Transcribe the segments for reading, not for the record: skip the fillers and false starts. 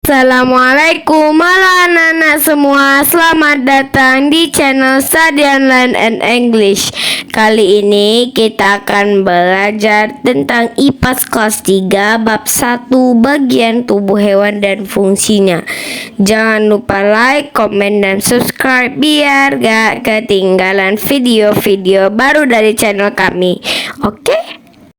Assalamualaikum anak-anak semua. Selamat datang di channel Study Online and English. Kali ini kita akan belajar tentang IPAS kelas 3 bab 1 bagian tubuh hewan dan fungsinya. Jangan lupa like, komen, dan subscribe biar gak ketinggalan video-video baru dari channel kami. Oke?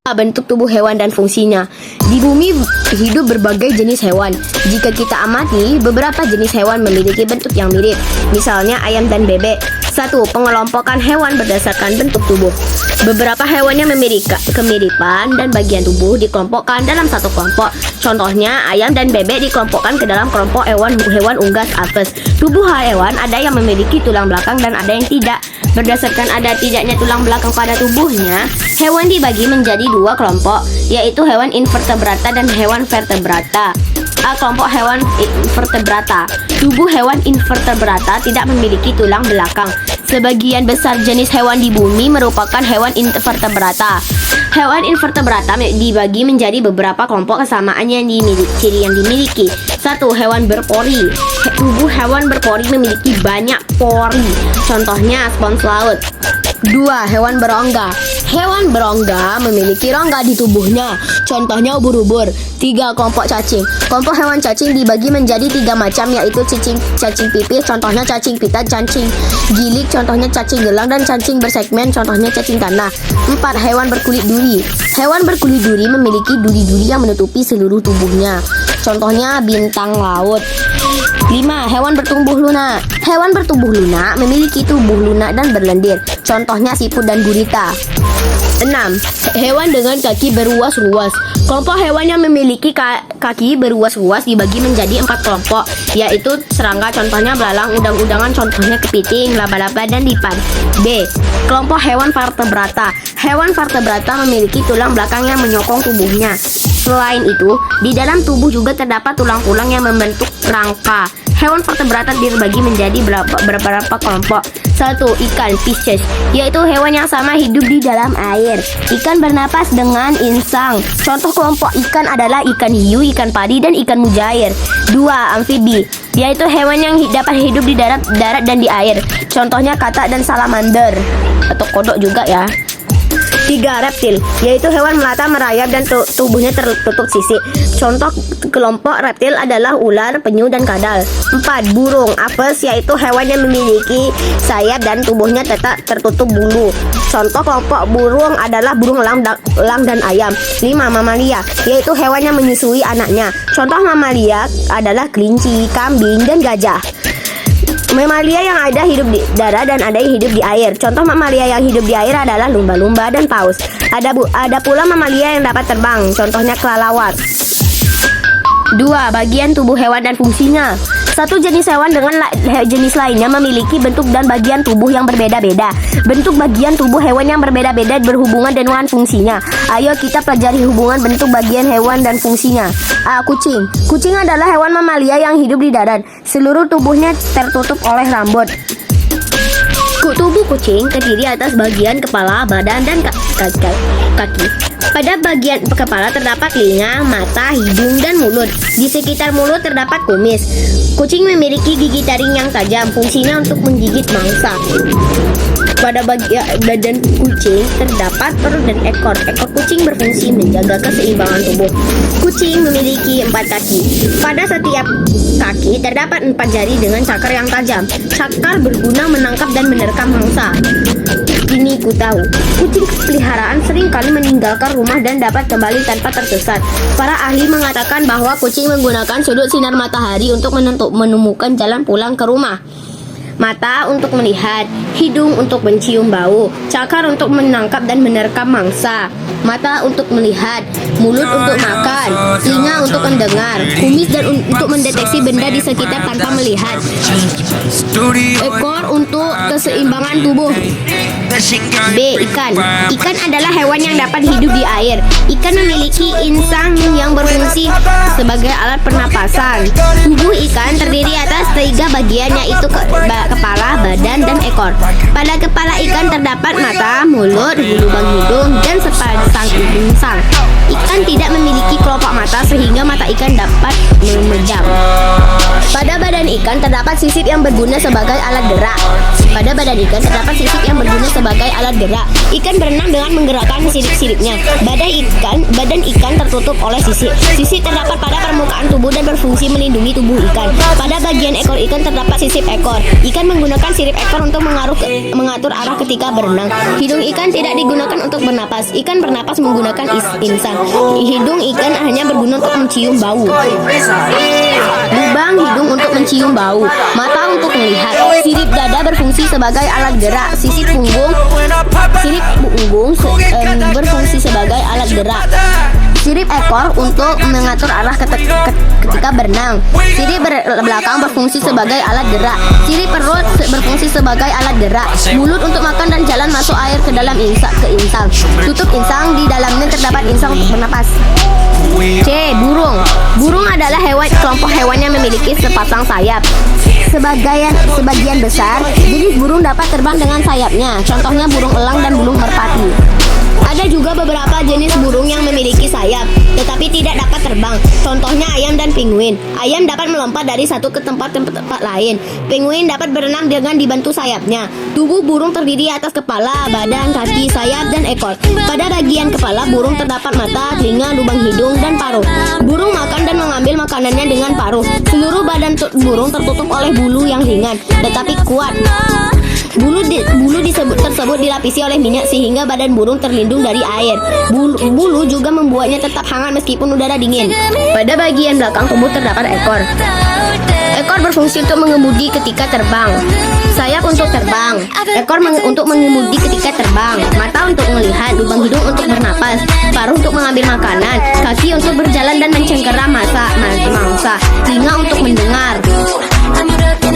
Bentuk tubuh hewan dan fungsinya. Di bumi hidup berbagai jenis hewan. Jika kita amati, beberapa jenis hewan memiliki bentuk yang mirip. Misalnya ayam dan bebek. 1. Pengelompokan hewan berdasarkan bentuk tubuh. Beberapa hewannya memiliki kemiripan dan bagian tubuh dikelompokkan dalam satu kelompok. Contohnya, ayam dan bebek dikelompokkan ke dalam kelompok hewan unggas apes. Tubuh hewan ada yang memiliki tulang belakang dan ada yang tidak. Berdasarkan ada tidaknya tulang belakang pada tubuhnya, hewan dibagi menjadi dua kelompok, yaitu hewan invertebrata dan hewan vertebrata. Kelompok hewan invertebrata. Tubuh hewan invertebrata tidak memiliki tulang belakang. Sebagian besar jenis hewan di bumi merupakan hewan invertebrata. Hewan invertebrata dibagi menjadi beberapa kelompok kesamaan yang dimiliki. 1. Hewan berpori. Tubuh hewan berpori memiliki banyak pori. Contohnya spons laut. 2. Hewan berongga. Hewan berongga memiliki rongga di tubuhnya. Contohnya ubur-ubur. 3. Kelompok cacing. Kelompok hewan cacing dibagi menjadi 3 macam, yaitu cacing pipih, contohnya cacing pita, cacing gilik, contohnya cacing gelang, dan cacing bersegmen, contohnya cacing tanah. 4. Hewan berkulit duri. Hewan berkulit duri memiliki duri-duri yang menutupi seluruh tubuhnya. Contohnya bintang laut. 5. Hewan bertubuh lunak. Hewan bertubuh lunak memiliki tubuh lunak dan berlendir. Contohnya siput dan gurita. 6. Hewan dengan kaki beruas-ruas. Kelompok hewan yang memiliki kaki beruas-ruas dibagi menjadi 4 kelompok, yaitu serangga, contohnya belalang, udang-udangan, contohnya kepiting, laba-laba, dan lipan. B. Kelompok hewan vertebrata. Hewan vertebrata memiliki tulang belakang yang menyokong tubuhnya. Selain itu, di dalam tubuh juga terdapat tulang-tulang yang membentuk rangka. Hewan vertebrata dibagi menjadi beberapa kelompok. 1. Ikan Pisces, yaitu hewan yang sama hidup di dalam air. Ikan bernapas dengan insang. Contoh kelompok ikan adalah ikan hiu, ikan pari, dan ikan mujair. 2. Amfibi, yaitu hewan yang dapat hidup di darat dan di air. Contohnya katak dan salamander, atau kodok juga ya. 3. Reptil, yaitu hewan melata merayap dan tubuhnya tertutup sisik. Contoh kelompok reptil adalah ular, penyu, dan kadal. 4. Burung apes, yaitu hewan yang memiliki sayap dan tubuhnya tetap tertutup bulu. Contoh kelompok burung adalah burung elang dan ayam. 5. Mamalia, yaitu hewan yang menyusui anaknya. Contoh mamalia adalah kelinci, kambing, dan gajah. Mamalia yang ada hidup di darat dan ada yang hidup di air. Contoh mamalia yang hidup di air adalah lumba-lumba dan paus. Ada pula mamalia yang dapat terbang. Contohnya kelelawar. 2. Bagian tubuh hewan dan fungsinya. Satu jenis hewan dengan jenis lainnya memiliki bentuk dan bagian tubuh yang berbeda-beda. Bentuk bagian tubuh hewan yang berbeda-beda berhubungan dengan fungsinya. Ayo kita pelajari hubungan bentuk bagian hewan dan fungsinya. Kucing. Kucing adalah hewan mamalia yang hidup di darat. Seluruh tubuhnya tertutup oleh rambut. Tubuh kucing terdiri atas bagian kepala, badan, dan kaki. Pada bagian kepala terdapat telinga, mata, hidung, dan mulut. Di sekitar mulut terdapat kumis. Kucing memiliki gigi taring yang tajam, fungsinya untuk menggigit mangsa. Pada badan kucing terdapat perut dan ekor. Ekor kucing berfungsi menjaga keseimbangan tubuh. Kucing memiliki 4 kaki. Pada setiap kaki terdapat 4 jari dengan cakar yang tajam. Cakar berguna menangkap dan menerkam mangsa. Ini ku tahu. Kucing peliharaan sering kali meninggalkan rumah dan dapat kembali tanpa tersesat. Para ahli mengatakan bahwa kucing menggunakan sudut sinar matahari untuk menemukan jalan pulang ke rumah. Mata untuk melihat, hidung untuk mencium bau, cakar untuk menangkap dan menerkam mangsa, mata untuk melihat, mulut untuk makan, telinga untuk mendengar, kumis dan untuk mendeteksi benda di sekitar tanpa melihat, ekor untuk keseimbangan tubuh. B. Ikan. Ikan adalah hewan yang dapat hidup di air. Ikan memiliki insang yang berfungsi sebagai alat pernapasan. Tubuh ikan terdiri atas 3 bagian, yaitu kepala, badan, dan ekor. Pada kepala ikan terdapat mata, mulut, lubang hidung, dan sepasang insang. Ikan tidak memiliki kelopak mata sehingga mata ikan dapat memejam. ikan terdapat sisip yang berguna sebagai alat gerak. Pada badan ikan terdapat sisip yang berguna sebagai alat gerak. Ikan berenang dengan menggerakkan sirip-siripnya. Badan ikan tertutup oleh sisip. Sisip terdapat pada permukaan tubuh dan berfungsi melindungi tubuh ikan. Pada bagian ekor ikan terdapat sisip ekor. Ikan menggunakan sirip ekor untuk mengatur arah ketika berenang. Hidung ikan tidak digunakan untuk bernapas. Ikan bernapas menggunakan insang. Hidung ikan hanya berguna untuk mencium bau. Lubang hidung untuk mencium bau. Mata untuk melihat. Sirip dada berfungsi sebagai alat gerak. Sirip punggung berfungsi sebagai alat gerak. Sirip ekor untuk mengatur arah ketika berenang. Sirip belakang berfungsi sebagai alat gerak. Sirip perut berfungsi sebagai alat gerak. Mulut untuk makan dan jalan masuk air ke dalam insang. Tutup insang, di dalamnya terdapat insang untuk bernapas. C. Burung. Burung adalah kelompok hewan yang memiliki sepasang sayap. Sebagian besar jenis burung dapat terbang dengan sayapnya. Contohnya burung elang dan burung merpati. Ada juga beberapa jenis burung yang memiliki sayap, tetapi tidak dapat terbang. Contohnya ayam dan penguin. Ayam dapat melompat dari satu ke tempat lain. Penguin dapat berenang dengan dibantu sayapnya. Tubuh burung terdiri atas kepala, badan, kaki, sayap, dan ekor. Pada bagian kepala burung terdapat mata, telinga, lubang hidung, dan paruh. Burung makan dan mengambil makanannya dengan paruh. Seluruh badan burung tertutup oleh bulu yang ringan, tetapi kuat. Bulu tersebut dilapisi oleh minyak sehingga badan burung terlindung dari air. Bulu juga membuatnya tetap hangat meskipun udara dingin. Pada bagian belakang tubuh terdapat ekor. Ekor berfungsi untuk mengemudi ketika terbang. Sayap untuk terbang. Ekor untuk mengemudi ketika terbang. Mata untuk melihat. Lubang hidung untuk bernapas. Paruh untuk mengambil makanan. Kaki untuk berjalan dan mencengkeram mangsa. Telinga untuk mendengar.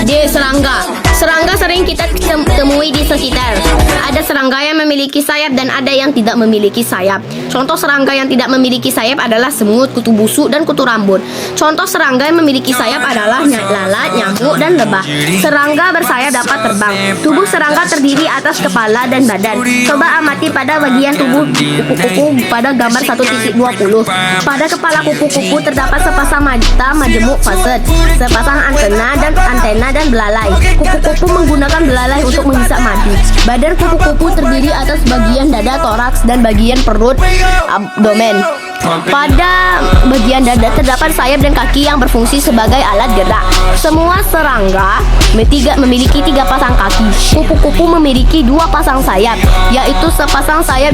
D. Serangga. Serangga sering kita temui di sekitar. Ada serangga yang memiliki sayap dan ada yang tidak memiliki sayap. Contoh serangga yang tidak memiliki sayap adalah semut, kutu busuk, dan kutu rambut. Contoh serangga yang memiliki sayap adalah lalat, nyamuk, dan lebah. Serangga bersayap dapat terbang. Tubuh serangga terdiri atas kepala dan badan. Coba amati pada bagian tubuh kupu-kupu pada gambar 1.20. Pada kepala kupu-kupu terdapat sepasang mata majemuk faset, sepasang antena dan belalai. Kupu-kupu menggunakan belalai untuk menghisap madu. Badan kupu-kupu terdiri atas bagian dada, toraks, dan bagian perut, abdomen. Pada bagian dada terdapat sayap dan kaki yang berfungsi sebagai alat gerak. Semua serangga memiliki 3 pasang kaki. Kupu-kupu memiliki 2 pasang sayap, yaitu sepasang sayap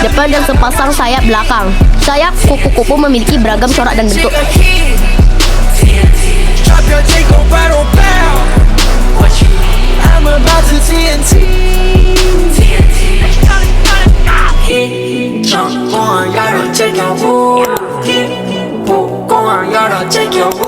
depan dan sepasang sayap belakang. Sayap kupu-kupu memiliki beragam corak dan bentuk. I'm about to TNT. Jump on, gotta take your move. Keep on, gotta take your move.